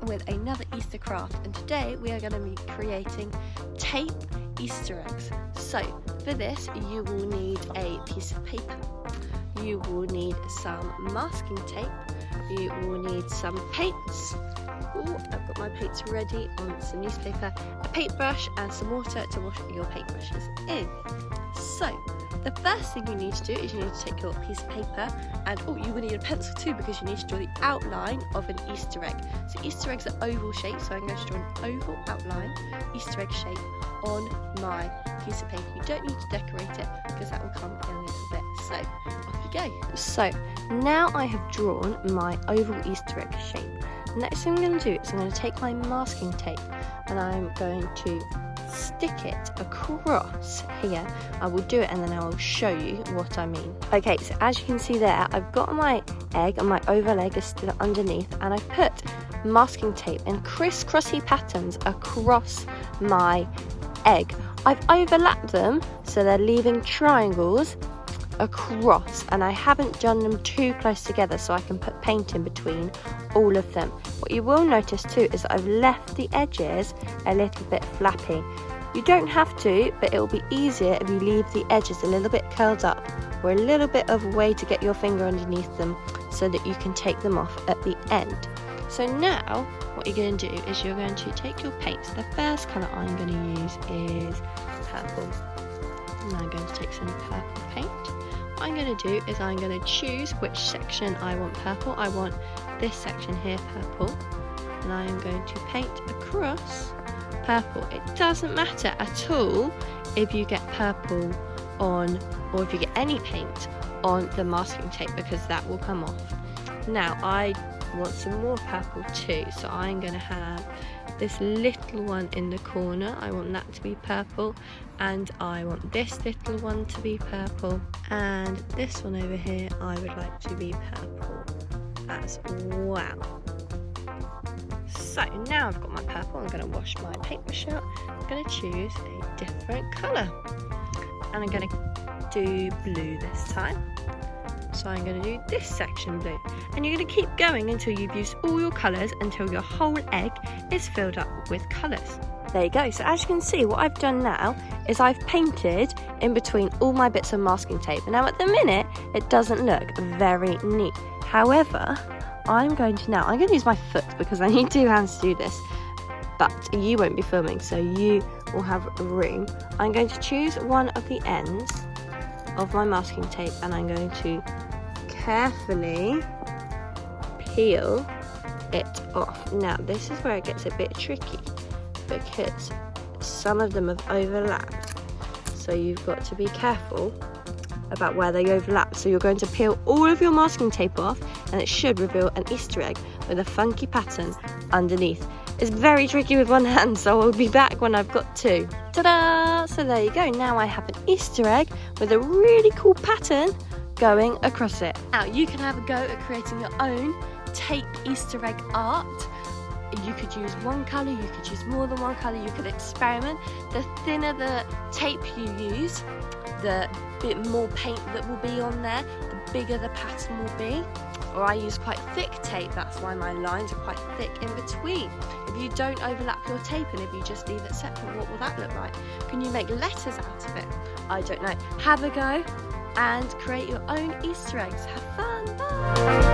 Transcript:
with another Easter craft, and today we are going to be creating tape Easter eggs. So for this you will need a piece of paper, you will need some masking tape, you will need some paints. I've got my paints ready on some newspaper, a paintbrush and some water to wash your paintbrushes in. So the first thing you need to do is you need to take your piece of paper and you will need a pencil too, because you need to draw the outline of an Easter egg. So Easter eggs are oval shaped, so I'm going to draw an oval outline, Easter egg shape on my piece of paper. You don't need to decorate it because that will come in a little bit. So off you go. So now I have drawn my oval Easter egg shape. The next thing I'm going to do is I'm going to take my masking tape and I'm going to stick it across here. I will do it and then I will show you what I mean. Okay, so as you can see there, I've got my egg and my oval egg is still underneath, and I put masking tape in crisscrossy patterns across my egg. I've overlapped them so they're leaving triangles across, and I haven't done them too close together so I can put paint in between all of them. What you will notice too is that I've left the edges a little bit flappy. You don't have to, but it will be easier if you leave the edges a little bit curled up or a little bit of a way to get your finger underneath them so that you can take them off at the end. So now what you're going to do is you're going to take your paints. The first colour I'm going to use is purple, and I'm going to take some purple paint. What I'm going to do is I'm going to choose which section I want purple. I want this section here purple, and I am going to paint across purple. It doesn't matter at all if you get purple on, or if you get any paint on the masking tape, because that will come off. Now I want some more purple too, so I'm going to have this little one in the corner. I want that to be purple, and I want this little one to be purple, and this one over here I would like to be purple as well. So now I've got my purple, I'm going to wash my paintbrush out. I'm going to choose a different colour, and I'm going to do blue this time. So I'm going to do this section blue, and you're going to keep going until you've used all your colours, until your whole egg is filled up with colours. There you go. So as you can see, what I've done now is I've painted in between all my bits of masking tape. And now at the minute it doesn't look very neat. However, I'm going to use my foot because I need two hands to do this, but you won't be filming, so you will have room. I'm going to choose one of the ends of my masking tape and I'm going to carefully peel it off. Now this is where it gets a bit tricky because some of them have overlapped, so you've got to be careful about where they overlap. So you're going to peel all of your masking tape off, and it should reveal an Easter egg with a funky pattern underneath. It's very tricky with one hand, so I'll be back when I've got two. Ta-da! So there you go. Now I have an Easter egg with a really cool pattern going across it. Now you can have a go at creating your own tape Easter egg art. You could use one colour, you could use more than one colour, you could experiment. The thinner the tape you use, the bit more paint that will be on there, the bigger the pattern will be. Or I use quite thick tape, that's why my lines are quite thick in between. If you don't overlap your tape and if you just leave it separate, what will that look like? Can you make letters out of it? I don't know. Have a go and create your own Easter eggs. Have fun. Bye!